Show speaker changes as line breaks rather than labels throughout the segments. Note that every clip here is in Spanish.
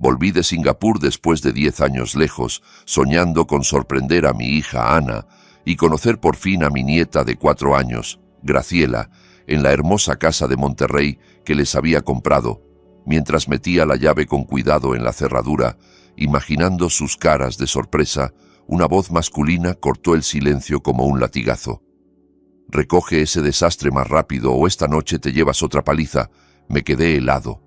Volví de Singapur después de 10 años lejos, soñando con sorprender a mi hija Ana y conocer por fin a mi nieta de 4 años, Graciela, en la hermosa casa de Monterrey que les había comprado. Mientras metía la llave con cuidado en la cerradura, imaginando sus caras de sorpresa, una voz masculina cortó el silencio como un latigazo. «Recoge ese desastre más rápido o esta noche te llevas otra paliza». Me quedé helado.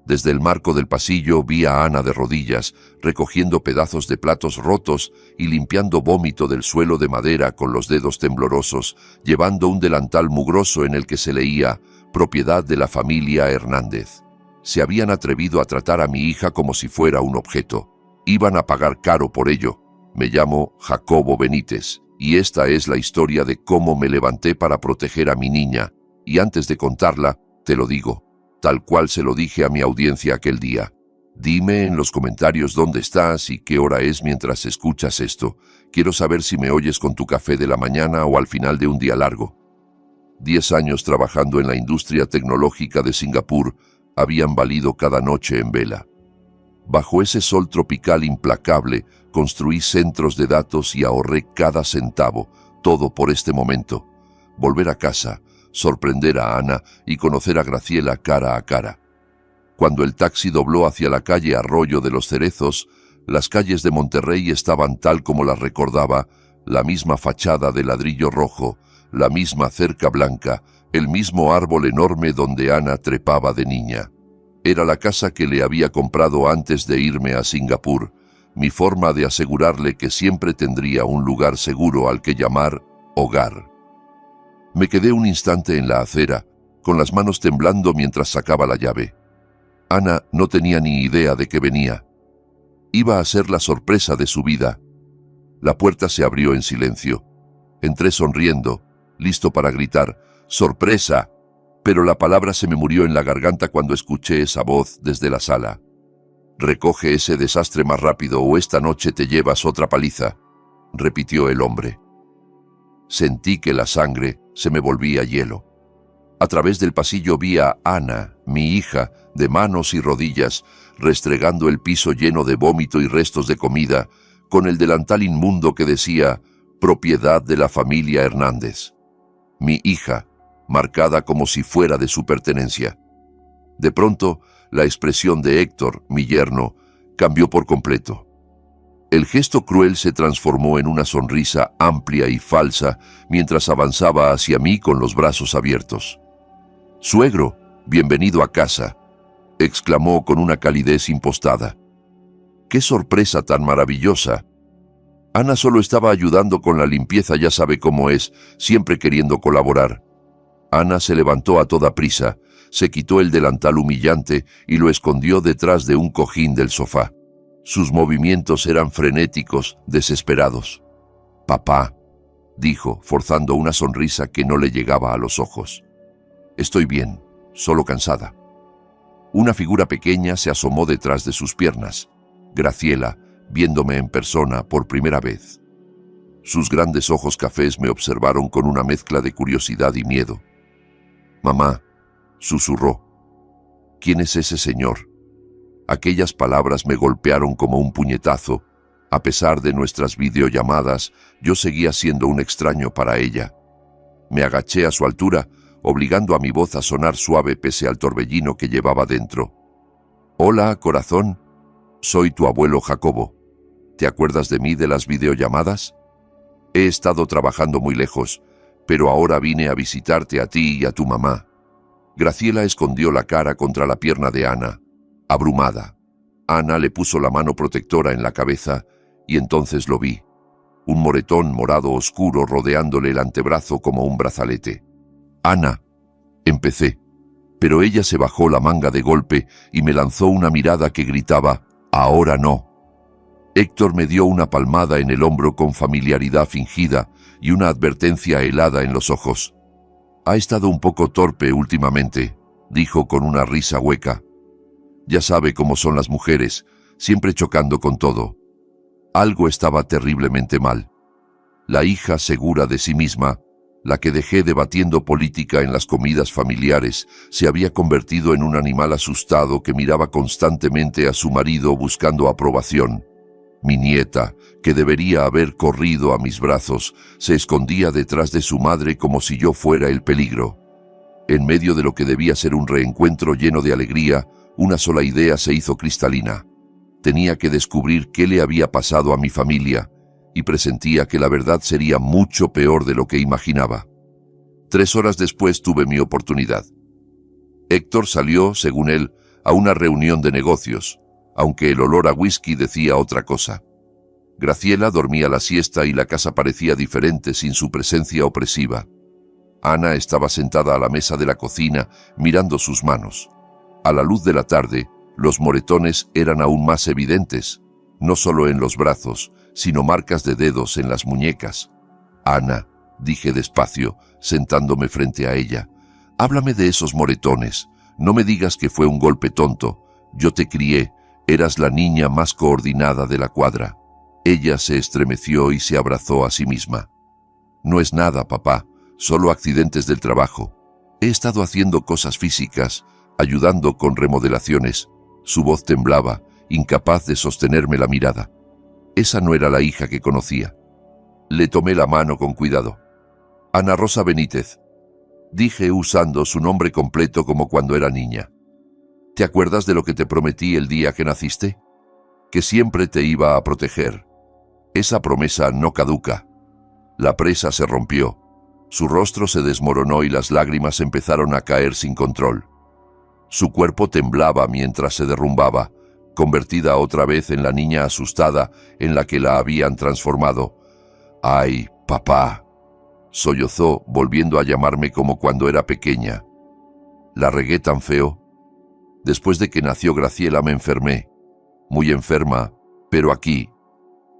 Desde el marco del pasillo vi a Ana de rodillas, recogiendo pedazos de platos rotos y limpiando vómito del suelo de madera con los dedos temblorosos, llevando un delantal mugroso en el que se leía «Propiedad de la familia Hernández». Se habían atrevido a tratar a mi hija como si fuera un objeto. Iban a pagar caro por ello. Me llamo Jacobo Benítez, y esta es la historia de cómo me levanté para proteger a mi niña, y antes de contarla, te lo digo, tal cual se lo dije a mi audiencia aquel día. Dime en los comentarios dónde estás y qué hora es mientras escuchas esto. Quiero saber si me oyes con tu café de la mañana o al final de un día largo. 10 años trabajando en la industria tecnológica de Singapur habían valido cada noche en vela. Bajo ese sol tropical implacable, construí centros de datos y ahorré cada centavo, todo por este momento. Volver a casa, sorprender a Ana y conocer a Graciela cara a cara. Cuando el taxi dobló hacia la calle Arroyo de los Cerezos, las calles de Monterrey estaban tal como las recordaba, la misma fachada de ladrillo rojo, la misma cerca blanca, el mismo árbol enorme donde Ana trepaba de niña. Era la casa que le había comprado antes de irme a Singapur, mi forma de asegurarle que siempre tendría un lugar seguro al que llamar hogar. Me quedé un instante en la acera, con las manos temblando mientras sacaba la llave. Ana no tenía ni idea de que venía. Iba a ser la sorpresa de su vida. La puerta se abrió en silencio. Entré sonriendo, listo para gritar «¡Sorpresa!», pero la palabra se me murió en la garganta cuando escuché esa voz desde la sala. «Recoge ese desastre más rápido o esta noche te llevas otra paliza», repitió el hombre. Sentí que la sangre se me volvía hielo. A través del pasillo vi a Ana, mi hija, de manos y rodillas, restregando el piso lleno de vómito y restos de comida, con el delantal inmundo que decía «Propiedad de la familia Hernández». Mi hija, marcada como si fuera de su pertenencia. De pronto, la expresión de Héctor, mi yerno, cambió por completo. El gesto cruel se transformó en una sonrisa amplia y falsa mientras avanzaba hacia mí con los brazos abiertos. «Suegro, bienvenido a casa», exclamó con una calidez impostada. «¡Qué sorpresa tan maravillosa!». Ana solo estaba ayudando con la limpieza, ya sabe cómo es, siempre queriendo colaborar. Ana se levantó a toda prisa, se quitó el delantal humillante y lo escondió detrás de un cojín del sofá. Sus movimientos eran frenéticos, desesperados. «Papá», dijo, forzando una sonrisa que no le llegaba a los ojos. «Estoy bien, solo cansada». Una figura pequeña se asomó detrás de sus piernas. Graciela, viéndome en persona por primera vez. Sus grandes ojos cafés me observaron con una mezcla de curiosidad y miedo. «Mamá», susurró. «¿Quién es ese señor?». Aquellas palabras me golpearon como un puñetazo. A pesar de nuestras videollamadas, yo seguía siendo un extraño para ella. Me agaché a su altura, obligando a mi voz a sonar suave pese al torbellino que llevaba dentro. «Hola, corazón. Soy tu abuelo Jacobo. ¿Te acuerdas de mí de las videollamadas? He estado trabajando muy lejos, pero ahora vine a visitarte a ti y a tu mamá». Graciela escondió la cara contra la pierna de Ana, abrumada. Ana le puso la mano protectora en la cabeza y entonces lo vi. Un moretón morado oscuro rodeándole el antebrazo como un brazalete. «Ana», empecé, pero ella se bajó la manga de golpe y me lanzó una mirada que gritaba «ahora no». Héctor me dio una palmada en el hombro con familiaridad fingida y una advertencia helada en los ojos. «Ha estado un poco torpe últimamente», dijo con una risa hueca. «Ya sabe cómo son las mujeres, siempre chocando con todo». Algo estaba terriblemente mal. La hija segura de sí misma, La que dejé debatiendo política en las comidas familiares se había convertido en un animal asustado que miraba constantemente a su marido buscando aprobación. Mi nieta, que debería haber corrido a mis brazos, se escondía detrás de su madre como si yo fuera el peligro. En medio de lo que debía ser un reencuentro lleno de alegría, una sola idea se hizo cristalina. Tenía que descubrir qué le había pasado a mi familia, y presentía que la verdad sería mucho peor de lo que imaginaba. 3 horas después tuve mi oportunidad. Héctor salió, según él, a una reunión de negocios, aunque el olor a whisky decía otra cosa. Graciela dormía la siesta y la casa parecía diferente sin su presencia opresiva. Ana estaba sentada a la mesa de la cocina, mirando sus manos. A la luz de la tarde, los moretones eran aún más evidentes, no solo en los brazos, sino marcas de dedos en las muñecas. Ana, dije despacio, sentándome frente a ella, háblame de esos moretones. No me digas que fue un golpe tonto. Yo te crié, eras la niña más coordinada de la cuadra. Ella se estremeció y se abrazó a sí misma. No es nada, papá, solo accidentes del trabajo. He estado haciendo cosas físicas, ayudando con remodelaciones. Su voz temblaba, incapaz de sostenerme la mirada. Esa no era la hija que conocía. Le tomé la mano con cuidado. Ana Rosa Benítez, dije usando su nombre completo como cuando era niña. ¿Te acuerdas de lo que te prometí el día que naciste? Que siempre te iba a proteger. Esa promesa no caduca. La presa se rompió. Su rostro se desmoronó y las lágrimas empezaron a caer sin control. Su cuerpo temblaba mientras se derrumbaba, convertida otra vez en la niña asustada en la que la habían transformado. «¡Ay, papá!», sollozó, volviendo a llamarme como cuando era pequeña. «¿La regué tan feo? Después de que nació Graciela me enfermé. Muy enferma, pero aquí».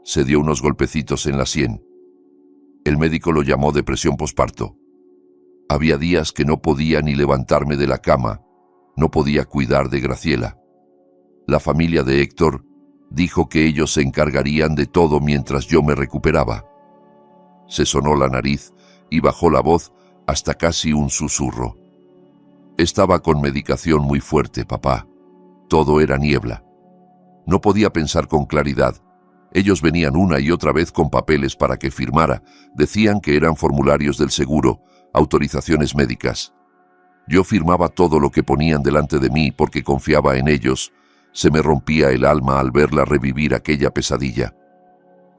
Se dio unos golpecitos en la sien. El médico lo llamó depresión posparto. Había días que no podía ni levantarme de la cama. No podía cuidar de Graciela. La familia de Héctor dijo que ellos se encargarían de todo mientras yo me recuperaba. Se sonó la nariz y bajó la voz hasta casi un susurro. Estaba con medicación muy fuerte, papá. Todo era niebla. No podía pensar con claridad. Ellos venían una y otra vez con papeles para que firmara. Decían que eran formularios del seguro, autorizaciones médicas. Yo firmaba todo lo que ponían delante de mí porque confiaba en ellos. Se me rompía el alma al verla revivir aquella pesadilla.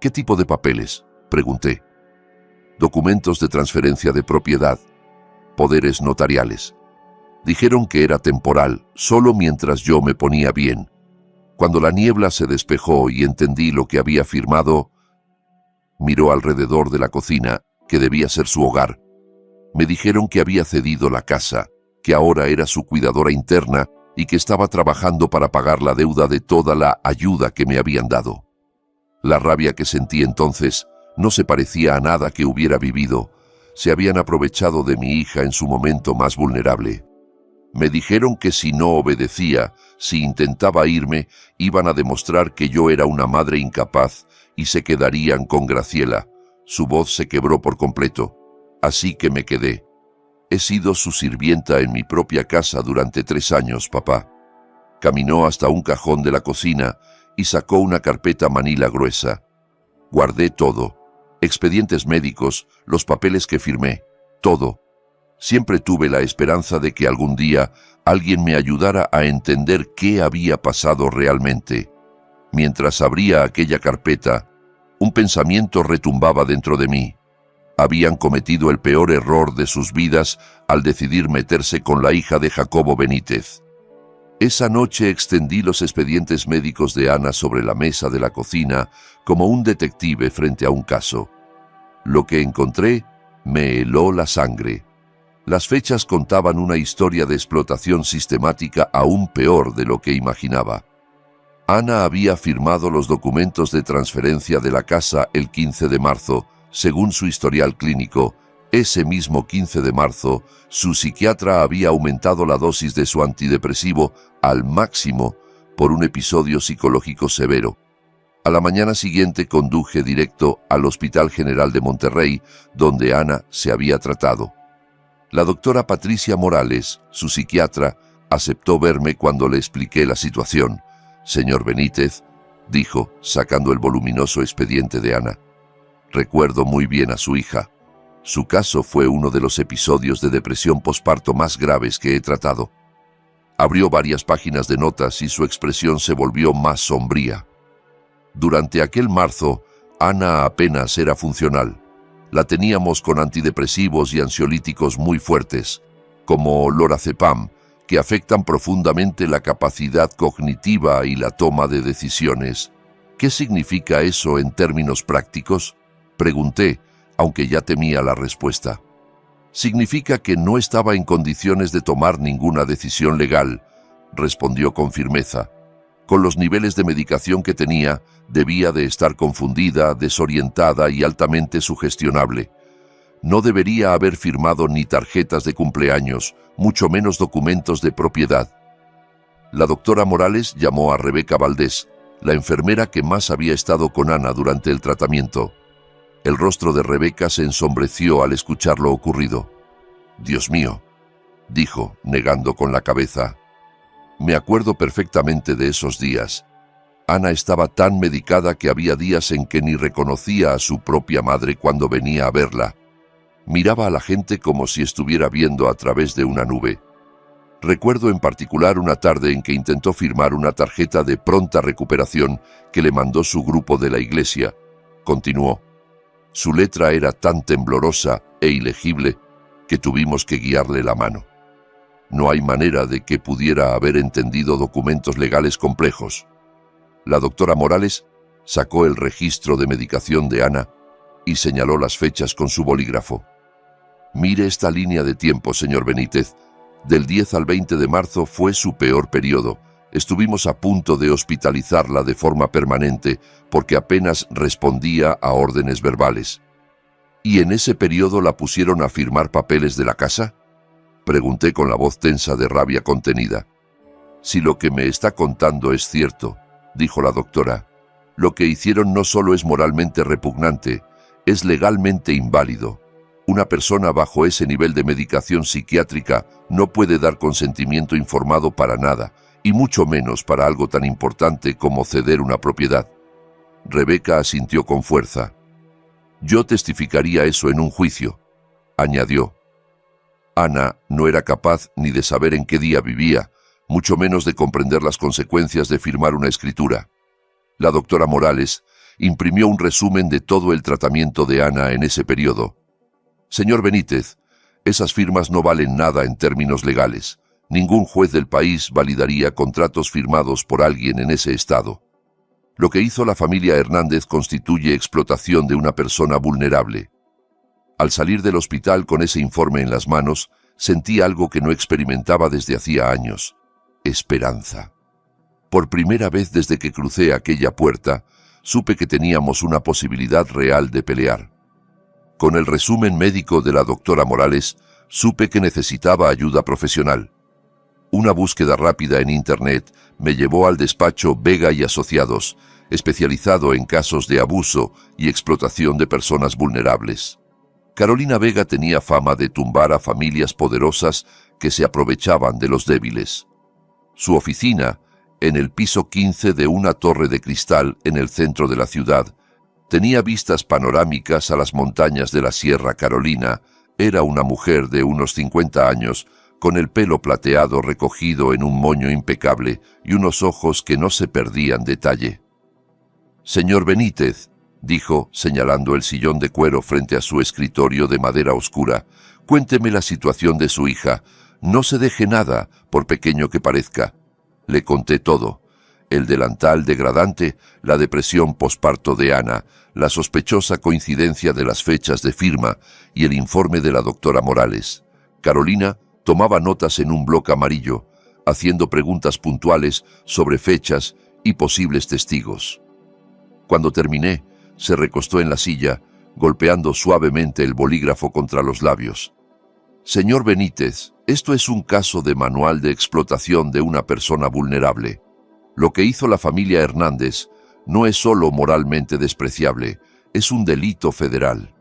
¿Qué tipo de papeles?, pregunté. Documentos de transferencia de propiedad, poderes notariales. Dijeron que era temporal, solo mientras yo me ponía bien. Cuando la niebla se despejó y entendí lo que había firmado, miró alrededor de la cocina, que debía ser su hogar. Me dijeron que había cedido la casa, que ahora era su cuidadora interna y que estaba trabajando para pagar la deuda de toda la ayuda que me habían dado. La rabia que sentí entonces no se parecía a nada que hubiera vivido. Se habían aprovechado de mi hija en su momento más vulnerable. Me dijeron que si no obedecía, si intentaba irme, iban a demostrar que yo era una madre incapaz y se quedarían con Graciela. Su voz se quebró por completo. Así que me quedé. He sido su sirvienta en mi propia casa durante 3 años, papá. Caminó hasta un cajón de la cocina y sacó una carpeta manila gruesa. Guardé todo. Expedientes médicos, los papeles que firmé, todo. Siempre tuve la esperanza de que algún día alguien me ayudara a entender qué había pasado realmente. Mientras abría aquella carpeta, un pensamiento retumbaba dentro de mí. Habían cometido el peor error de sus vidas al decidir meterse con la hija de Jacobo Benítez. Esa noche extendí los expedientes médicos de Ana sobre la mesa de la cocina como un detective frente a un caso. Lo que encontré me heló la sangre. Las fechas contaban una historia de explotación sistemática aún peor de lo que imaginaba. Ana había firmado los documentos de transferencia de la casa el 15 de marzo, según su historial clínico. Ese mismo 15 de marzo, su psiquiatra había aumentado la dosis de su antidepresivo al máximo por un episodio psicológico severo. A la mañana siguiente conduje directo al Hospital General de Monterrey, donde Ana se había tratado. La doctora Patricia Morales, su psiquiatra, aceptó verme cuando le expliqué la situación. «Señor Benítez», dijo, sacando el voluminoso expediente de Ana, «recuerdo muy bien a su hija. Su caso fue uno de los episodios de depresión posparto más graves que he tratado». Abrió varias páginas de notas y su expresión se volvió más sombría. Durante aquel marzo, Ana apenas era funcional. La teníamos con antidepresivos y ansiolíticos muy fuertes, como lorazepam, que afectan profundamente la capacidad cognitiva y la toma de decisiones. ¿Qué significa eso en términos prácticos?, pregunté, aunque ya temía la respuesta. «Significa que no estaba en condiciones de tomar ninguna decisión legal», respondió con firmeza. «Con los niveles de medicación que tenía, debía de estar confundida, desorientada y altamente sugestionable. No debería haber firmado ni tarjetas de cumpleaños, mucho menos documentos de propiedad». La doctora Morales llamó a Rebeca Valdés, la enfermera que más había estado con Ana durante el tratamiento. El rostro de Rebeca se ensombreció al escuchar lo ocurrido. «Dios mío», dijo, negando con la cabeza. «Me acuerdo perfectamente de esos días. Ana estaba tan medicada que había días en que ni reconocía a su propia madre cuando venía a verla. Miraba a la gente como si estuviera viendo a través de una nube. Recuerdo en particular una tarde en que intentó firmar una tarjeta de pronta recuperación que le mandó su grupo de la iglesia», continuó. «Su letra era tan temblorosa e ilegible que tuvimos que guiarle la mano. No hay manera de que pudiera haber entendido documentos legales complejos». La doctora Morales sacó el registro de medicación de Ana y señaló las fechas con su bolígrafo. «Mire esta línea de tiempo, señor Benítez. Del 10 al 20 de marzo fue su peor periodo. Estuvimos a punto de hospitalizarla de forma permanente porque apenas respondía a órdenes verbales». «¿Y en ese periodo la pusieron a firmar papeles de la casa?», pregunté con la voz tensa de rabia contenida. «Si lo que me está contando es cierto», dijo la doctora, «lo que hicieron no solo es moralmente repugnante, es legalmente inválido. Una persona bajo ese nivel de medicación psiquiátrica no puede dar consentimiento informado para nada, y mucho menos para algo tan importante como ceder una propiedad». Rebeca asintió con fuerza. «Yo testificaría eso en un juicio», añadió. Ana no era capaz ni de saber en qué día vivía, mucho menos de comprender las consecuencias de firmar una escritura. La doctora Morales imprimió un resumen de todo el tratamiento de Ana en ese periodo. «Señor Benítez, esas firmas no valen nada en términos legales. Ningún juez del país validaría contratos firmados por alguien en ese estado. Lo que hizo la familia Hernández constituye explotación de una persona vulnerable». Al salir del hospital con ese informe en las manos, sentí algo que no experimentaba desde hacía años: esperanza. Por primera vez desde que crucé aquella puerta, supe que teníamos una posibilidad real de pelear. Con el resumen médico de la doctora Morales, supe que necesitaba ayuda profesional. Una búsqueda rápida en Internet me llevó al despacho Vega y Asociados, especializado en casos de abuso y explotación de personas vulnerables. Carolina Vega tenía fama de tumbar a familias poderosas que se aprovechaban de los débiles. Su oficina, en el piso 15 de una torre de cristal en el centro de la ciudad, tenía vistas panorámicas a las montañas de la Sierra Carolina. Era una mujer de unos 50 años, con el pelo plateado recogido en un moño impecable y unos ojos que no se perdían detalle. «Señor Benítez», dijo, señalando el sillón de cuero frente a su escritorio de madera oscura, «cuénteme la situación de su hija. No se deje nada, por pequeño que parezca». Le conté todo: el delantal degradante, la depresión posparto de Ana, la sospechosa coincidencia de las fechas de firma y el informe de la doctora Morales. Carolina tomaba notas en un bloc amarillo, haciendo preguntas puntuales sobre fechas y posibles testigos. Cuando terminé, se recostó en la silla, golpeando suavemente el bolígrafo contra los labios. «Señor Benítez, esto es un caso de manual de explotación de una persona vulnerable. Lo que hizo la familia Hernández no es solo moralmente despreciable, es un delito federal.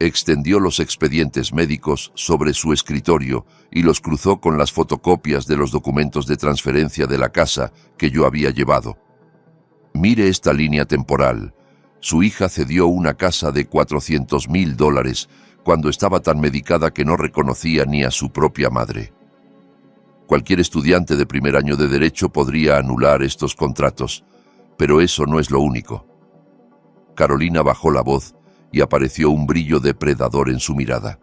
Extendió los expedientes médicos sobre su escritorio y los cruzó con las fotocopias de los documentos de transferencia de la casa que yo había llevado. Mire esta línea temporal. Su hija cedió una casa de $400,000 cuando estaba tan medicada que no reconocía ni a su propia madre. Cualquier estudiante de primer año de Derecho podría anular estos contratos, pero eso no es lo único. Carolina bajó la voz y apareció un brillo depredador en su mirada.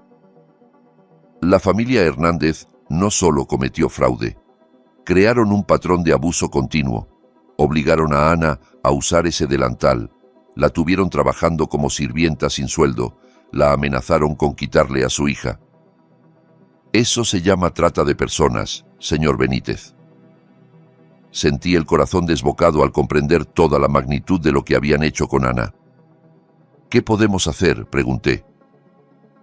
La familia Hernández no solo cometió fraude, crearon un patrón de abuso continuo, obligaron a Ana a usar ese delantal, la tuvieron trabajando como sirvienta sin sueldo, la amenazaron con quitarle a su hija. Eso se llama trata de personas, señor Benítez. Sentí el corazón desbocado al comprender toda la magnitud de lo que habían hecho con Ana. ¿Qué podemos hacer?, pregunté.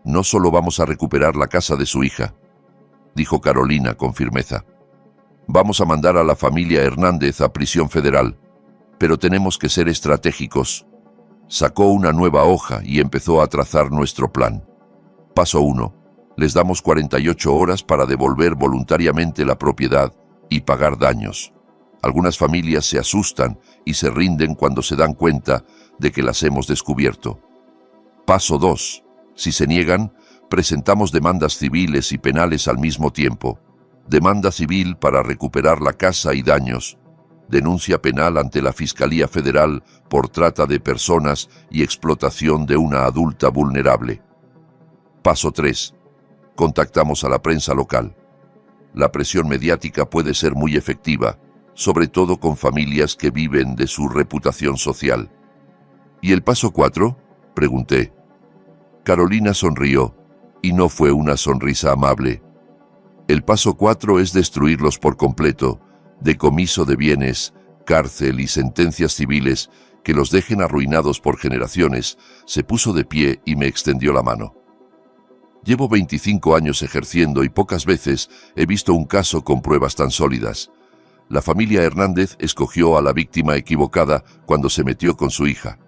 No solo vamos a recuperar la casa de su hija, dijo Carolina con firmeza. Vamos a mandar a la familia Hernández a prisión federal, pero tenemos que ser estratégicos. Sacó una nueva hoja y empezó a trazar nuestro plan. Paso 1. Les damos 48 horas para devolver voluntariamente la propiedad y pagar daños. Algunas familias se asustan y se rinden cuando se dan cuenta de que las hemos descubierto. Paso 2. Si se niegan, presentamos demandas civiles y penales al mismo tiempo. Demanda civil para recuperar la casa y daños. Denuncia penal ante la Fiscalía Federal por trata de personas y explotación de una adulta vulnerable. Paso 3. Contactamos a la prensa local. La presión mediática puede ser muy efectiva, sobre todo con familias que viven de su reputación social. ¿Y el paso 4? Pregunté. Carolina sonrió, y no fue una sonrisa amable. El paso 4 es destruirlos por completo, decomiso de bienes, cárcel y sentencias civiles que los dejen arruinados por generaciones. Se puso de pie y me extendió la mano. Llevo 25 años ejerciendo y pocas veces he visto un caso con pruebas tan sólidas. La familia Hernández escogió a la víctima equivocada cuando se metió con su hija.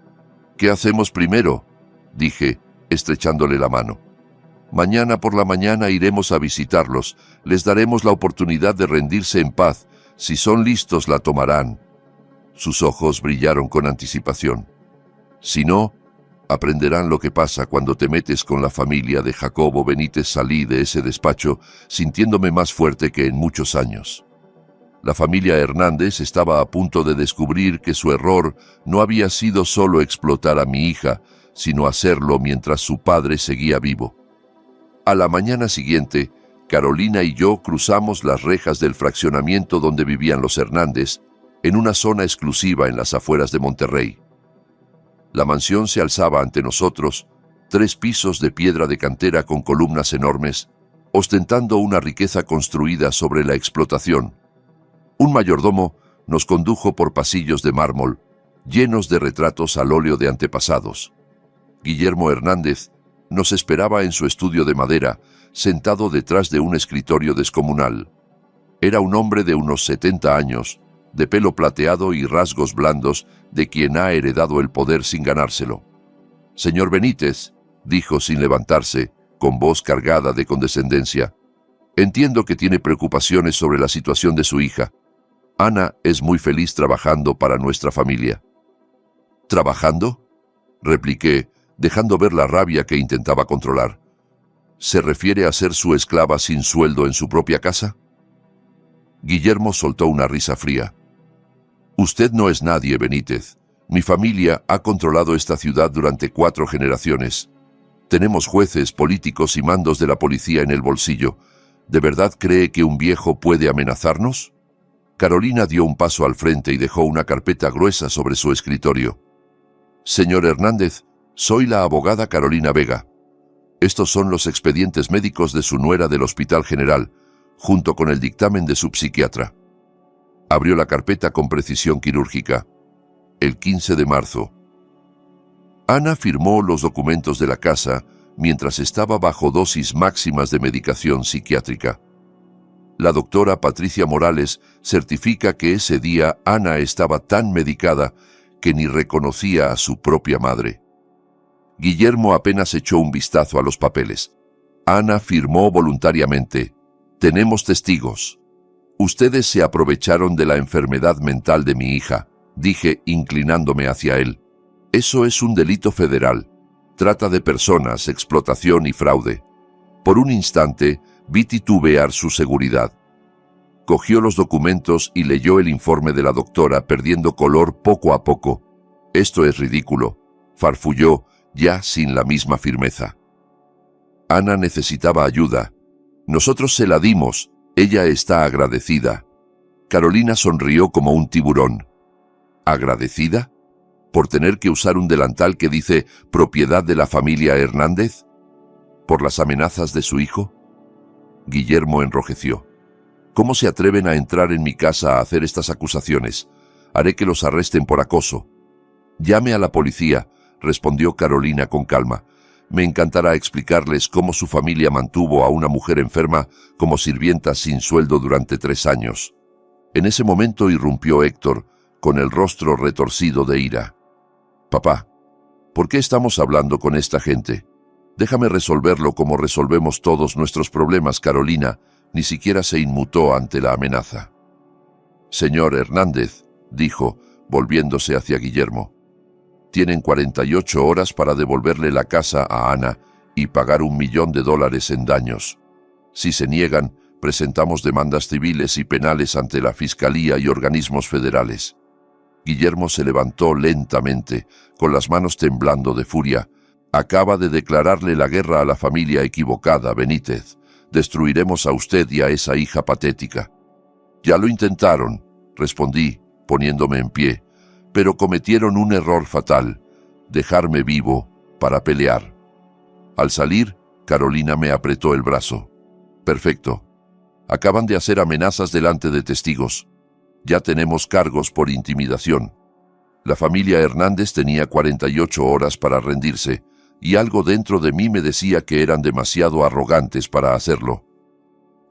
¿Qué hacemos primero?, dije, estrechándole la mano. Mañana por la mañana iremos a visitarlos. Les daremos la oportunidad de rendirse en paz. Si son listos, la tomarán. Sus ojos brillaron con anticipación. Si no, aprenderán lo que pasa cuando te metes con la familia de Jacobo Benítez. Salí de ese despacho sintiéndome más fuerte que en muchos años. La familia Hernández estaba a punto de descubrir que su error no había sido solo explotar a mi hija, sino hacerlo mientras su padre seguía vivo. A la mañana siguiente, Carolina y yo cruzamos las rejas del fraccionamiento donde vivían los Hernández, en una zona exclusiva en las afueras de Monterrey. La mansión se alzaba ante nosotros, 3 pisos de piedra de cantera con columnas enormes, ostentando una riqueza construida sobre la explotación. Un mayordomo nos condujo por pasillos de mármol, llenos de retratos al óleo de antepasados. Guillermo Hernández nos esperaba en su estudio de madera, sentado detrás de un escritorio descomunal. Era un hombre de unos 70 años, de pelo plateado y rasgos blandos, de quien ha heredado el poder sin ganárselo. «Señor Benítez», dijo sin levantarse, con voz cargada de condescendencia, «entiendo que tiene preocupaciones sobre la situación de su hija. Ana es muy feliz trabajando para nuestra familia». «¿Trabajando?», repliqué, dejando ver la rabia que intentaba controlar. ¿Se refiere a ser su esclava sin sueldo en su propia casa? Guillermo soltó una risa fría. Usted no es nadie, Benítez. Mi familia ha controlado esta ciudad durante 4 generaciones. Tenemos jueces, políticos y mandos de la policía en el bolsillo. ¿De verdad cree que un viejo puede amenazarnos? Carolina dio un paso al frente y dejó una carpeta gruesa sobre su escritorio. Señor Hernández, soy la abogada Carolina Vega. Estos son los expedientes médicos de su nuera del Hospital General, junto con el dictamen de su psiquiatra. Abrió la carpeta con precisión quirúrgica. El 15 de marzo. Ana firmó los documentos de la casa mientras estaba bajo dosis máximas de medicación psiquiátrica. La doctora Patricia Morales certifica que ese día Ana estaba tan medicada que ni reconocía a su propia madre. Guillermo apenas echó un vistazo a los papeles. Ana firmó voluntariamente: «Tenemos testigos». «Ustedes se aprovecharon de la enfermedad mental de mi hija», dije, inclinándome hacia él. «Eso es un delito federal. Trata de personas, explotación y fraude». Por un instante vi titubear su seguridad. Cogió los documentos y leyó el informe de la doctora, perdiendo color poco a poco. «Esto es ridículo», farfulló, ya sin la misma firmeza. Ana necesitaba ayuda. Nosotros se la dimos. Ella está agradecida. Carolina sonrió como un tiburón. ¿Agradecida? ¿Por tener que usar un delantal que dice propiedad de la familia Hernández? ¿Por las amenazas de su hijo? Guillermo enrojeció. ¿Cómo se atreven a entrar en mi casa a hacer estas acusaciones? Haré que los arresten por acoso. Llame a la policía, respondió Carolina con calma. Me encantará explicarles cómo su familia mantuvo a una mujer enferma como sirvienta sin sueldo durante 3 años. En ese momento irrumpió Héctor, con el rostro retorcido de ira. «Papá, ¿por qué estamos hablando con esta gente? Déjame resolverlo como resolvemos todos nuestros problemas». Carolina ni siquiera se inmutó ante la amenaza. «Señor Hernández», dijo, volviéndose hacia Guillermo, «tienen 48 horas para devolverle la casa a Ana y pagar $1 millón en daños. Si se niegan, presentamos demandas civiles y penales ante la Fiscalía y organismos federales». Guillermo se levantó lentamente, con las manos temblando de furia. «Acaba de declararle la guerra a la familia equivocada, Benítez. Destruiremos a usted y a esa hija patética». «Ya lo intentaron», respondí, poniéndome en pie, «pero cometieron un error fatal: dejarme vivo para pelear». Al salir, Carolina me apretó el brazo. «Perfecto. Acaban de hacer amenazas delante de testigos. Ya tenemos cargos por intimidación». La familia Hernández tenía 48 horas para rendirse, y algo dentro de mí me decía que eran demasiado arrogantes para hacerlo.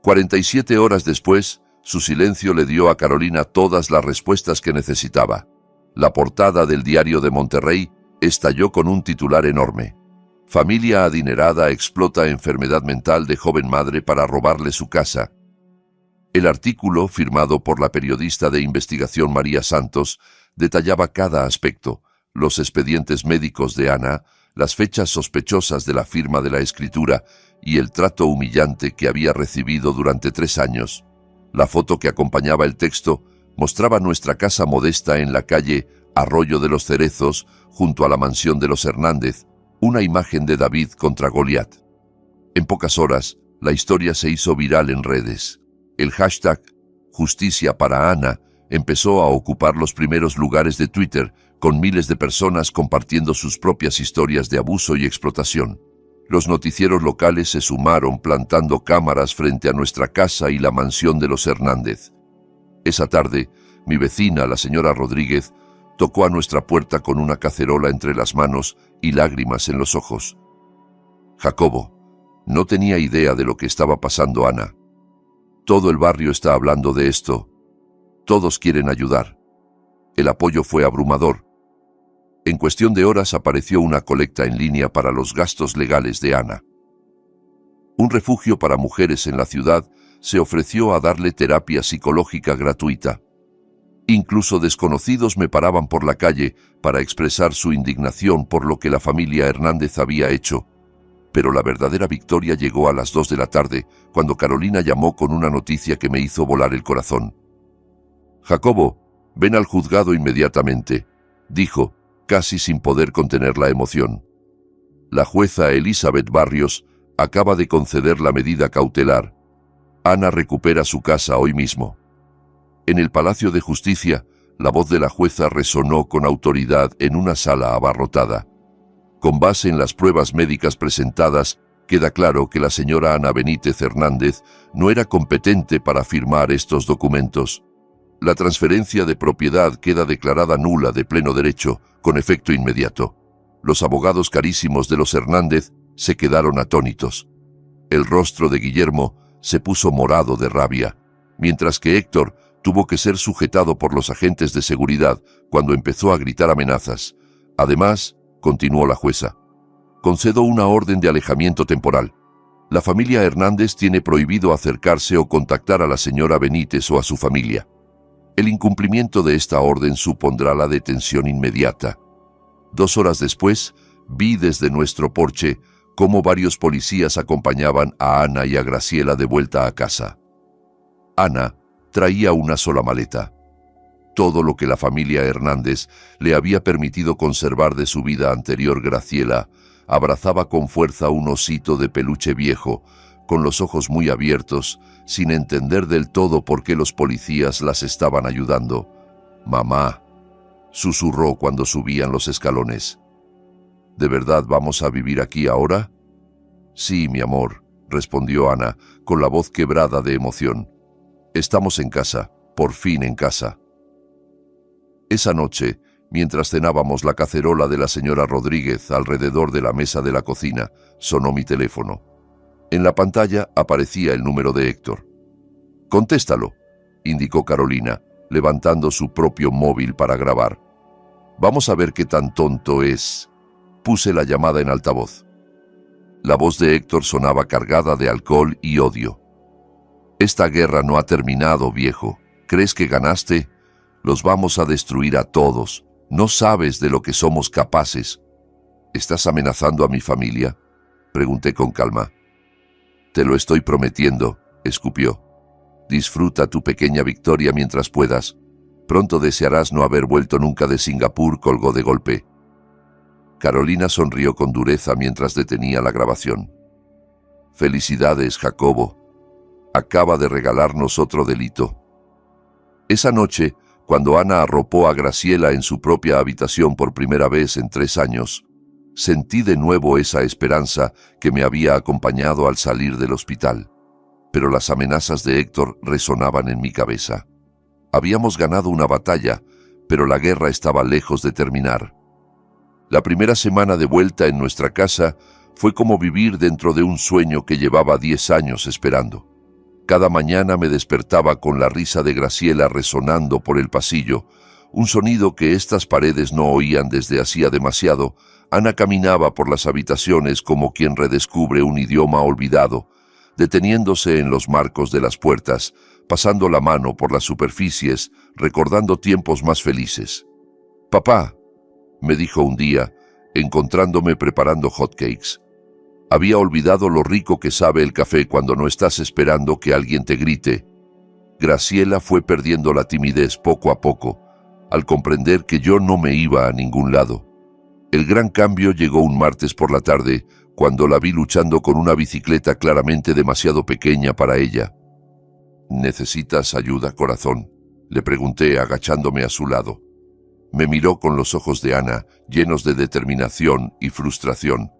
47 horas después, su silencio le dio a Carolina todas las respuestas que necesitaba. La portada del Diario de Monterrey estalló con un titular enorme: «Familia adinerada explota enfermedad mental de joven madre para robarle su casa». El artículo, firmado por la periodista de investigación María Santos, detallaba cada aspecto: los expedientes médicos de Ana, las fechas sospechosas de la firma de la escritura y el trato humillante que había recibido durante 3 años. La foto que acompañaba el texto mostraba nuestra casa modesta en la calle Arroyo de los Cerezos, junto a la mansión de los Hernández, una imagen de David contra Goliat. En pocas horas, la historia se hizo viral en redes. El hashtag Justicia para Ana empezó a ocupar los primeros lugares de Twitter, con miles de personas compartiendo sus propias historias de abuso y explotación. Los noticieros locales se sumaron, plantando cámaras frente a nuestra casa y la mansión de los Hernández. Esa tarde, mi vecina, la señora Rodríguez, tocó a nuestra puerta con una cacerola entre las manos y lágrimas en los ojos. Jacobo, no tenía idea de lo que estaba pasando Ana. Todo el barrio está hablando de esto. Todos quieren ayudar. El apoyo fue abrumador. En cuestión de horas apareció una colecta en línea para los gastos legales de Ana. Un refugio para mujeres en la ciudad se ofreció a darle terapia psicológica gratuita. Incluso desconocidos me paraban por la calle para expresar su indignación por lo que la familia Hernández había hecho. Pero la verdadera victoria llegó a las 2 de la tarde, cuando Carolina llamó con una noticia que me hizo volar el corazón. «Jacobo, ven al juzgado inmediatamente», dijo, casi sin poder contener la emoción. «La jueza Elizabeth Barrios acaba de conceder la medida cautelar. Ana recupera su casa hoy mismo». En el Palacio de Justicia, la voz de la jueza resonó con autoridad en una sala abarrotada. Con base en las pruebas médicas presentadas, queda claro que la señora Ana Benítez Hernández no era competente para firmar estos documentos. La transferencia de propiedad queda declarada nula de pleno derecho, con efecto inmediato. Los abogados carísimos de los Hernández se quedaron atónitos. El rostro de Guillermo se puso morado de rabia, mientras que Héctor, Tuvo que ser sujetado por los agentes de seguridad cuando empezó a gritar amenazas. Además, continuó la jueza, concedo una orden de alejamiento temporal. La familia Hernández tiene prohibido acercarse o contactar a la señora Benítez o a su familia. El incumplimiento de esta orden supondrá la detención inmediata. 2 horas después, vi desde nuestro porche cómo varios policías acompañaban a Ana y a Graciela de vuelta a casa. Ana traía una sola maleta. Todo lo que la familia Hernández le había permitido conservar de su vida anterior. Graciela abrazaba con fuerza un osito de peluche viejo, con los ojos muy abiertos, sin entender del todo por qué los policías las estaban ayudando. «Mamá», susurró cuando subían los escalones. «¿De verdad vamos a vivir aquí ahora?» «Sí, mi amor», respondió Ana, con la voz quebrada de emoción. «Estamos en casa, por fin en casa». Esa noche, mientras cenábamos la cacerola de la señora Rodríguez alrededor de la mesa de la cocina, sonó mi teléfono. En la pantalla aparecía el número de Héctor. «Contéstalo», indicó Carolina, levantando su propio móvil para grabar. «Vamos a ver qué tan tonto es». Puse la llamada en altavoz. La voz de Héctor sonaba cargada de alcohol y odio. «Esta guerra no ha terminado, viejo. ¿Crees que ganaste? Los vamos a destruir a todos. No sabes de lo que somos capaces». «¿Estás amenazando a mi familia?», pregunté con calma. «Te lo estoy prometiendo», escupió. «Disfruta tu pequeña victoria mientras puedas. Pronto desearás no haber vuelto nunca de Singapur», colgó de golpe. Carolina sonrió con dureza mientras detenía la grabación. «Felicidades, Jacobo. Acaba de regalarnos otro delito». Esa noche, cuando Ana arropó a Graciela en su propia habitación por primera vez en 3 años, sentí de nuevo esa esperanza que me había acompañado al salir del hospital. Pero las amenazas de Héctor resonaban en mi cabeza. Habíamos ganado una batalla, pero la guerra estaba lejos de terminar. La primera semana de vuelta en nuestra casa fue como vivir dentro de un sueño que llevaba 10 años esperando. Cada mañana me despertaba con la risa de Graciela resonando por el pasillo, un sonido que estas paredes no oían desde hacía demasiado. Ana caminaba por las habitaciones como quien redescubre un idioma olvidado, deteniéndose en los marcos de las puertas, pasando la mano por las superficies, recordando tiempos más felices. «Papá», me dijo un día, encontrándome preparando hotcakes. Había olvidado lo rico que sabe el café cuando no estás esperando que alguien te grite. Graciela fue perdiendo la timidez poco a poco, al comprender que yo no me iba a ningún lado. El gran cambio llegó un martes por la tarde, cuando la vi luchando con una bicicleta claramente demasiado pequeña para ella. «¿Necesitas ayuda, corazón?», le pregunté agachándome a su lado. Me miró con los ojos de Ana, llenos de determinación y frustración.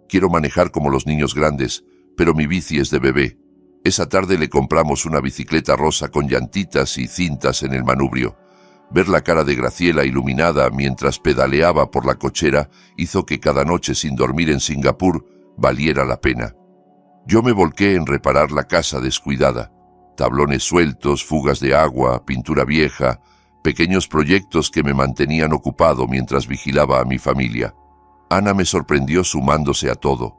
«Quiero manejar como los niños grandes, pero mi bici es de bebé. Esa tarde le compramos una bicicleta rosa con llantitas y cintas en el manubrio». Ver la cara de Graciela iluminada mientras pedaleaba por la cochera hizo que cada noche sin dormir en Singapur valiera la pena. Yo me volqué en reparar la casa descuidada. Tablones sueltos, fugas de agua, pintura vieja, pequeños proyectos que me mantenían ocupado mientras vigilaba a mi familia. Ana me sorprendió sumándose a todo.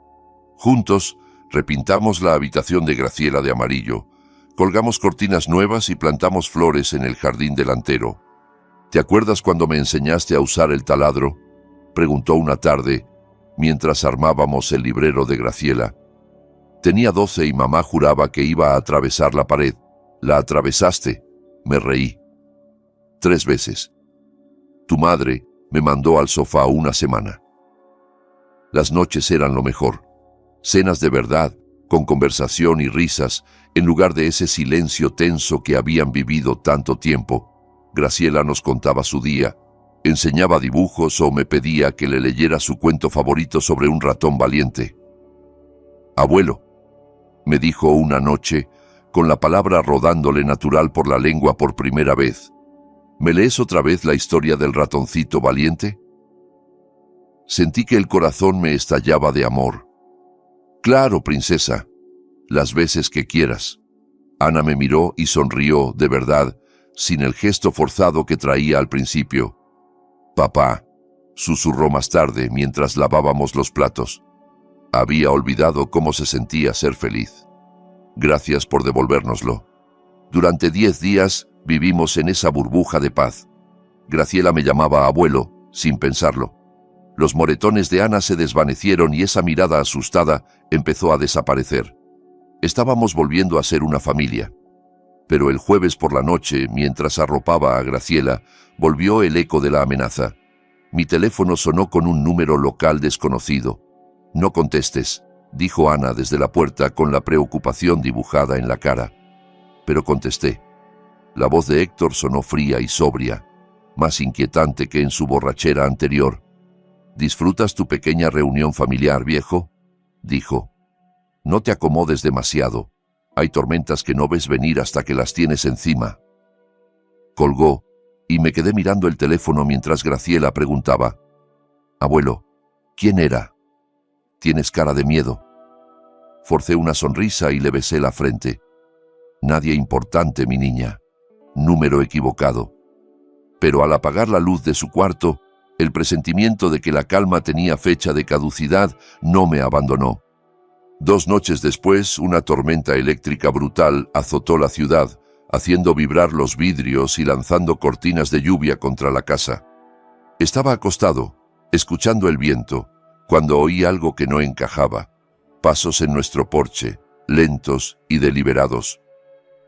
Juntos repintamos la habitación de Graciela de amarillo, colgamos cortinas nuevas y plantamos flores en el jardín delantero. «¿Te acuerdas cuando me enseñaste a usar el taladro?», preguntó una tarde, mientras armábamos el librero de Graciela. Tenía 12 y mamá juraba que iba a atravesar la pared. «¿La atravesaste?», me reí. 3 veces. Tu madre me mandó al sofá una semana. Las noches eran lo mejor. Cenas de verdad, con conversación y risas, en lugar de ese silencio tenso que habían vivido tanto tiempo. Graciela nos contaba su día, enseñaba dibujos o me pedía que le leyera su cuento favorito sobre un ratón valiente. «Abuelo», me dijo una noche, con la palabra rodándole natural por la lengua por primera vez, «¿me lees otra vez la historia del ratoncito valiente?». Sentí que el corazón me estallaba de amor. «Claro, princesa, las veces que quieras». Ana me miró y sonrió, de verdad, sin el gesto forzado que traía al principio. «Papá», susurró más tarde mientras lavábamos los platos. Había olvidado cómo se sentía ser feliz. Gracias por devolvérnoslo. Durante 10 días vivimos en esa burbuja de paz. Graciela me llamaba abuelo, sin pensarlo. Los moretones de Ana se desvanecieron y esa mirada asustada empezó a desaparecer. Estábamos volviendo a ser una familia. Pero el jueves por la noche, mientras arropaba a Graciela, volvió el eco de la amenaza. Mi teléfono sonó con un número local desconocido. «No contestes», dijo Ana desde la puerta con la preocupación dibujada en la cara. Pero contesté. La voz de Héctor sonó fría y sobria, más inquietante que en su borrachera anterior. «¿Disfrutas tu pequeña reunión familiar, viejo?», dijo. «No te acomodes demasiado. Hay tormentas que no ves venir hasta que las tienes encima». Colgó y me quedé mirando el teléfono mientras Graciela preguntaba: «Abuelo, ¿quién era? Tienes cara de miedo». Forcé una sonrisa y le besé la frente. «Nadie importante, mi niña. Número equivocado». Pero al apagar la luz de su cuarto, el presentimiento de que la calma tenía fecha de caducidad no me abandonó. 2 noches después, una tormenta eléctrica brutal azotó la ciudad, haciendo vibrar los vidrios y lanzando cortinas de lluvia contra la casa. Estaba acostado, escuchando el viento, cuando oí algo que no encajaba. Pasos en nuestro porche, lentos y deliberados.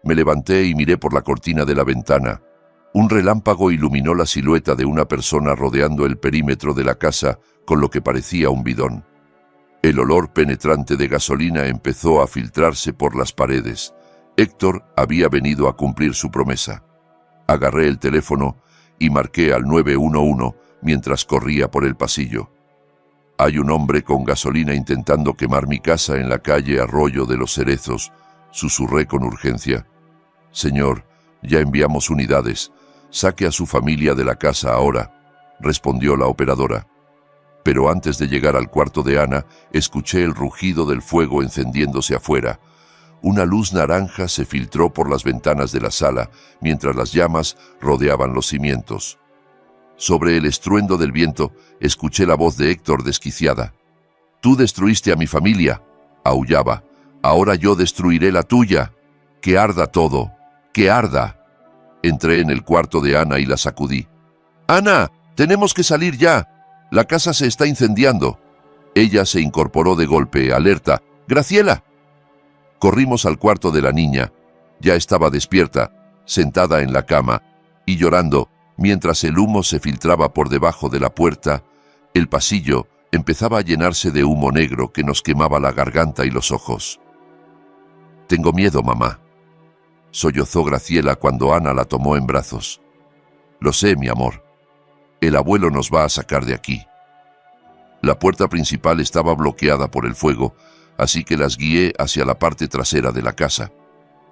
Me levanté y miré por la cortina de la ventana. Un relámpago iluminó la silueta de una persona rodeando el perímetro de la casa con lo que parecía un bidón. El olor penetrante de gasolina empezó a filtrarse por las paredes. Héctor había venido a cumplir su promesa. Agarré el teléfono y marqué al 911 mientras corría por el pasillo. «Hay un hombre con gasolina intentando quemar mi casa en la calle Arroyo de los Cerezos», susurré con urgencia. «Señor, ya enviamos unidades. Saque a su familia de la casa ahora», respondió la operadora. Pero antes de llegar al cuarto de Ana, escuché el rugido del fuego encendiéndose afuera. Una luz naranja se filtró por las ventanas de la sala, mientras las llamas rodeaban los cimientos. Sobre el estruendo del viento, escuché la voz de Héctor desquiciada. «Tú destruiste a mi familia», aullaba. «Ahora yo destruiré la tuya. Que arda todo, que arda». Entré en el cuarto de Ana y la sacudí. «Ana, tenemos que salir ya. La casa se está incendiando». Ella se incorporó de golpe, alerta. «¡Graciela!». Corrimos al cuarto de la niña. Ya estaba despierta, sentada en la cama, y llorando, mientras el humo se filtraba por debajo de la puerta. El pasillo empezaba a llenarse de humo negro que nos quemaba la garganta y los ojos. «Tengo miedo, mamá», sollozó Graciela cuando Ana la tomó en brazos. «Lo sé, mi amor. El abuelo nos va a sacar de aquí». La puerta principal estaba bloqueada por el fuego, así que las guié hacia la parte trasera de la casa.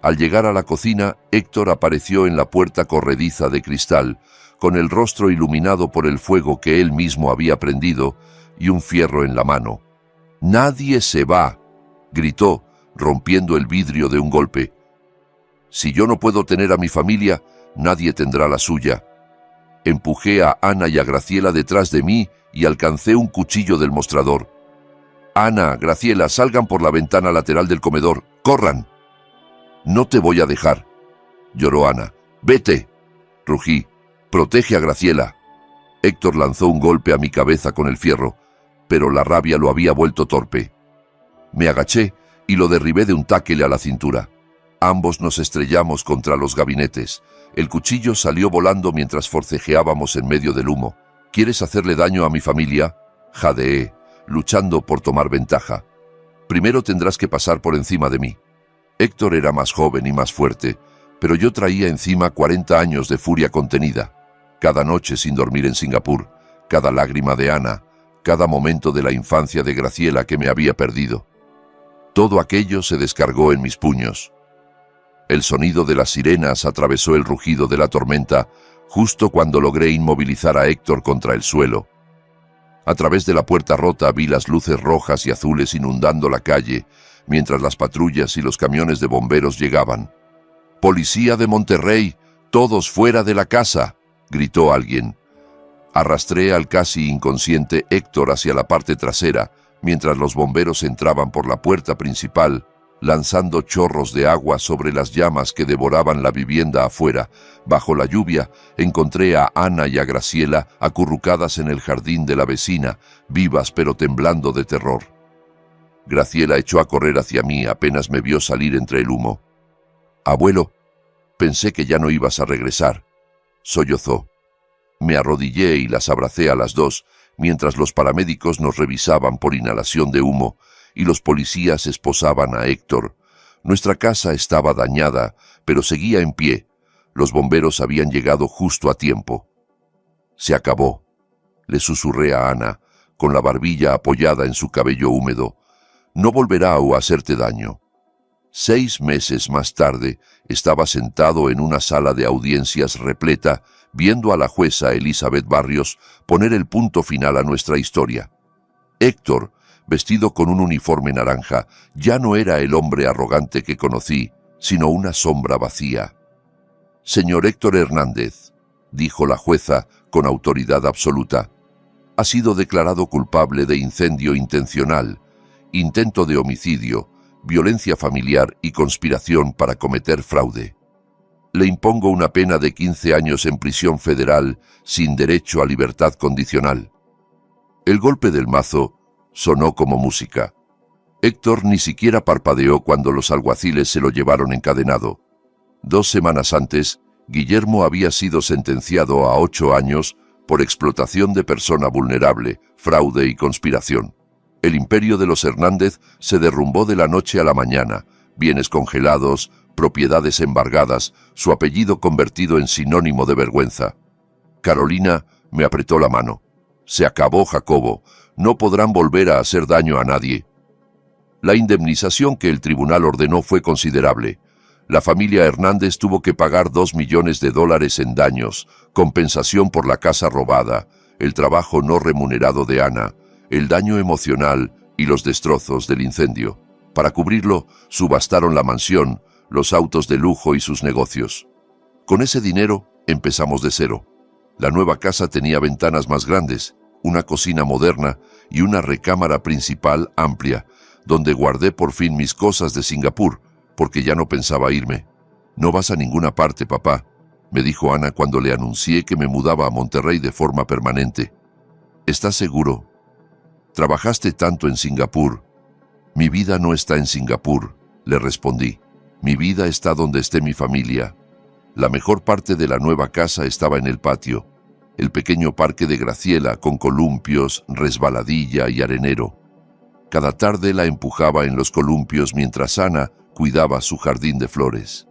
Al llegar a la cocina, Héctor apareció en la puerta corrediza de cristal, con el rostro iluminado por el fuego que él mismo había prendido y un fierro en la mano. «¡Nadie se va!», gritó, rompiendo el vidrio de un golpe. «Si yo no puedo tener a mi familia, nadie tendrá la suya». Empujé a Ana y a Graciela detrás de mí y alcancé un cuchillo del mostrador. «Ana, Graciela, salgan por la ventana lateral del comedor. ¡Corran!». «No te voy a dejar», lloró Ana. «Vete», rugí. «Protege a Graciela». Héctor lanzó un golpe a mi cabeza con el fierro, pero la rabia lo había vuelto torpe. Me agaché y lo derribé de un tackle a la cintura. Ambos nos estrellamos contra los gabinetes. El cuchillo salió volando mientras forcejeábamos en medio del humo. «¿Quieres hacerle daño a mi familia?», jadeé, luchando por tomar ventaja. «Primero tendrás que pasar por encima de mí». Héctor era más joven y más fuerte, pero yo traía encima 40 años de furia contenida. Cada noche sin dormir en Singapur, cada lágrima de Ana, cada momento de la infancia de Graciela que me había perdido. Todo aquello se descargó en mis puños. El sonido de las sirenas atravesó el rugido de la tormenta justo cuando logré inmovilizar a Héctor contra el suelo. A través de la puerta rota vi las luces rojas y azules inundando la calle, mientras las patrullas y los camiones de bomberos llegaban. «¡Policía de Monterrey! «¡Todos fuera de la casa!», gritó alguien. Arrastré al casi inconsciente Héctor hacia la parte trasera, mientras los bomberos entraban por la puerta principal, lanzando chorros de agua sobre las llamas que devoraban la vivienda afuera. Bajo la lluvia, encontré a Ana y a Graciela acurrucadas en el jardín de la vecina, vivas pero temblando de terror. Graciela echó a correr hacia mí apenas me vio salir entre el humo. «Abuelo, pensé que ya no ibas a regresar», sollozó. Me arrodillé y las abracé a las dos, mientras los paramédicos nos revisaban por inhalación de humo y los policías esposaban a Héctor. Nuestra casa estaba dañada, pero seguía en pie. Los bomberos habían llegado justo a tiempo. «Se acabó», le susurré a Ana, con la barbilla apoyada en su cabello húmedo. «No volverá a hacerte daño». 6 meses más tarde, estaba sentado en una sala de audiencias repleta, viendo a la jueza Elizabeth Barrios poner el punto final a nuestra historia. Héctor, vestido con un uniforme naranja, ya no era el hombre arrogante que conocí, sino una sombra vacía. «Señor Héctor Hernández», dijo la jueza con autoridad absoluta, «ha sido declarado culpable de incendio intencional, intento de homicidio, violencia familiar y conspiración para cometer fraude. Le impongo una pena de 15 años en prisión federal sin derecho a libertad condicional». El golpe del mazo sonó como música. Héctor ni siquiera parpadeó cuando los alguaciles se lo llevaron encadenado. 2 semanas antes, Guillermo había sido sentenciado a 8 años por explotación de persona vulnerable, fraude y conspiración. El imperio de los Hernández se derrumbó de la noche a la mañana, bienes congelados, propiedades embargadas, su apellido convertido en sinónimo de vergüenza. Carolina me apretó la mano. «Se acabó, Jacobo. No podrán volver a hacer daño a nadie». La indemnización que el tribunal ordenó fue considerable. La familia Hernández tuvo que pagar $2 millones en daños, compensación por la casa robada, el trabajo no remunerado de Ana, el daño emocional y los destrozos del incendio. Para cubrirlo, subastaron la mansión, los autos de lujo y sus negocios. Con ese dinero, empezamos de cero. La nueva casa tenía ventanas más grandes, una cocina moderna y una recámara principal amplia, donde guardé por fin mis cosas de Singapur, porque ya no pensaba irme. «No vas a ninguna parte, papá», me dijo Ana cuando le anuncié que me mudaba a Monterrey de forma permanente. «¿Estás seguro? Trabajaste tanto en Singapur». «Mi vida no está en Singapur», le respondí. «Mi vida está donde esté mi familia». La mejor parte de la nueva casa estaba en el patio, el pequeño parque de Graciela con columpios, resbaladilla y arenero. Cada tarde la empujaba en los columpios mientras Ana cuidaba su jardín de flores.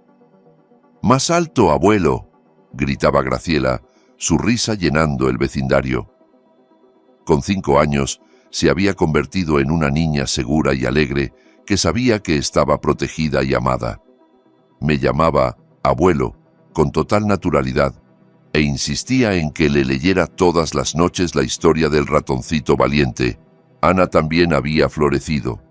«¡Más alto, abuelo!», gritaba Graciela, su risa llenando el vecindario. Con 5 años, se había convertido en una niña segura y alegre que sabía que estaba protegida y amada. Me llamaba abuelo con total naturalidad e insistía en que le leyera todas las noches la historia del ratoncito valiente. Ana también había florecido.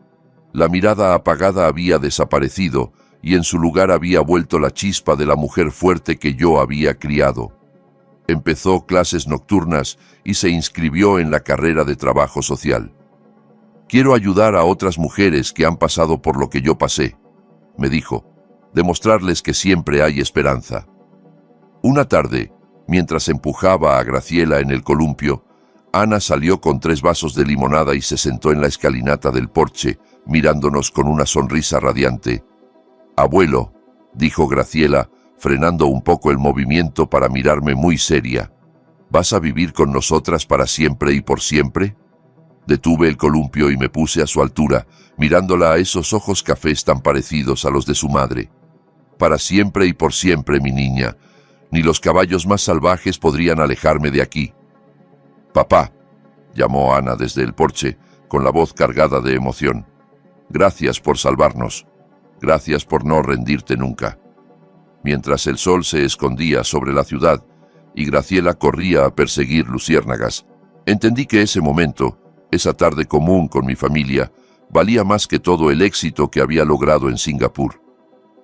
La mirada apagada había desaparecido y en su lugar había vuelto la chispa de la mujer fuerte que yo había criado. Empezó clases nocturnas y se inscribió en la carrera de trabajo social. «Quiero ayudar a otras mujeres que han pasado por lo que yo pasé», me dijo, «demostrarles que siempre hay esperanza». Una tarde, mientras empujaba a Graciela en el columpio, Ana salió con 3 vasos de limonada y se sentó en la escalinata del porche, mirándonos con una sonrisa radiante. «Abuelo», dijo Graciela, frenando un poco el movimiento para mirarme muy seria, «¿vas a vivir con nosotras para siempre y por siempre?». Detuve el columpio y me puse a su altura, mirándola a esos ojos cafés tan parecidos a los de su madre. «Para siempre y por siempre, mi niña. Ni los caballos más salvajes podrían alejarme de aquí». «Papá», llamó Ana desde el porche, con la voz cargada de emoción. «Gracias por salvarnos. Gracias por no rendirte nunca». Mientras el sol se escondía sobre la ciudad y Graciela corría a perseguir luciérnagas, entendí que ese momento, esa tarde común con mi familia, valía más que todo el éxito que había logrado en Singapur.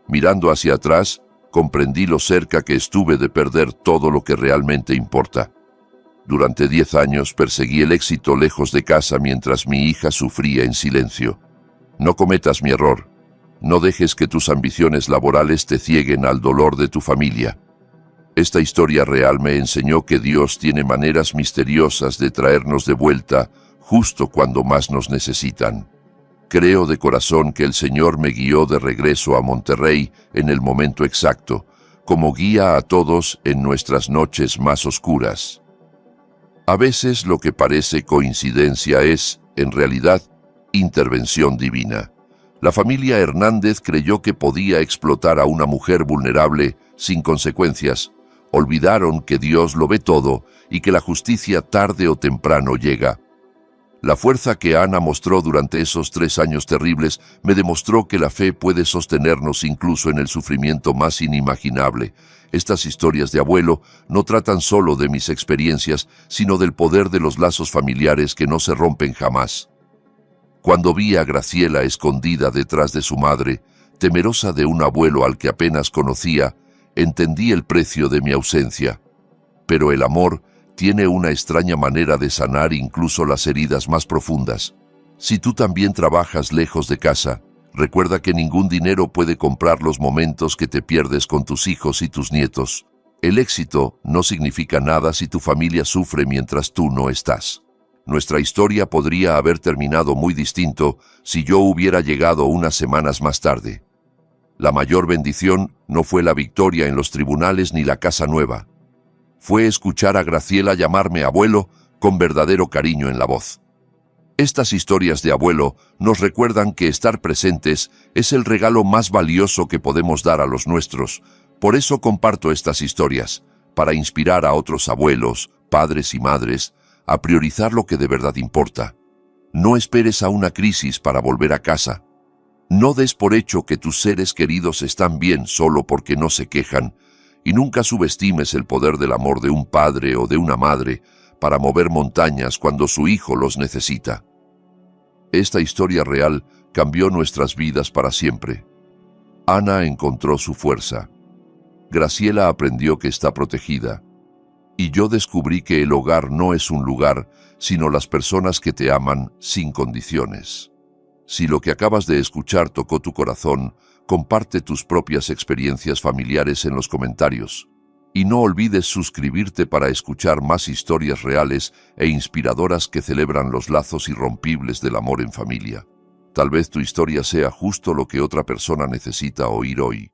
Mirando hacia atrás, comprendí lo cerca que estuve de perder todo lo que realmente importa. Durante 10 años perseguí el éxito lejos de casa mientras mi hija sufría en silencio. No cometas mi error. No dejes que tus ambiciones laborales te cieguen al dolor de tu familia. Esta historia real me enseñó que Dios tiene maneras misteriosas de traernos de vuelta justo cuando más nos necesitan. Creo de corazón que el Señor me guió de regreso a Monterrey en el momento exacto, como guía a todos en nuestras noches más oscuras. A veces lo que parece coincidencia es, en realidad, intervención divina. La familia Hernández creyó que podía explotar a una mujer vulnerable sin consecuencias. Olvidaron que Dios lo ve todo y que la justicia tarde o temprano llega. La fuerza que Ana mostró durante esos 3 años terribles me demostró que la fe puede sostenernos incluso en el sufrimiento más inimaginable. Estas historias de abuelo no tratan solo de mis experiencias, sino del poder de los lazos familiares que no se rompen jamás. Cuando vi a Graciela escondida detrás de su madre, temerosa de un abuelo al que apenas conocía, entendí el precio de mi ausencia. Pero el amor tiene una extraña manera de sanar incluso las heridas más profundas. Si tú también trabajas lejos de casa, recuerda que ningún dinero puede comprar los momentos que te pierdes con tus hijos y tus nietos. El éxito no significa nada si tu familia sufre mientras tú no estás. Nuestra historia podría haber terminado muy distinto si yo hubiera llegado unas semanas más tarde. La mayor bendición no fue la victoria en los tribunales ni la casa nueva. Fue escuchar a Graciela llamarme abuelo con verdadero cariño en la voz. Estas historias de abuelo nos recuerdan que estar presentes es el regalo más valioso que podemos dar a los nuestros. Por eso comparto estas historias, para inspirar a otros abuelos, padres y madres, a priorizar lo que de verdad importa. No esperes a una crisis para volver a casa. No des por hecho que tus seres queridos están bien solo porque no se quejan, y nunca subestimes el poder del amor de un padre o de una madre para mover montañas cuando su hijo los necesita. Esta historia real cambió nuestras vidas para siempre. Ana encontró su fuerza. Graciela aprendió que está protegida. Y yo descubrí que el hogar no es un lugar, sino las personas que te aman sin condiciones. Si lo que acabas de escuchar tocó tu corazón, comparte tus propias experiencias familiares en los comentarios. Y no olvides suscribirte para escuchar más historias reales e inspiradoras que celebran los lazos irrompibles del amor en familia. Tal vez tu historia sea justo lo que otra persona necesita oír hoy.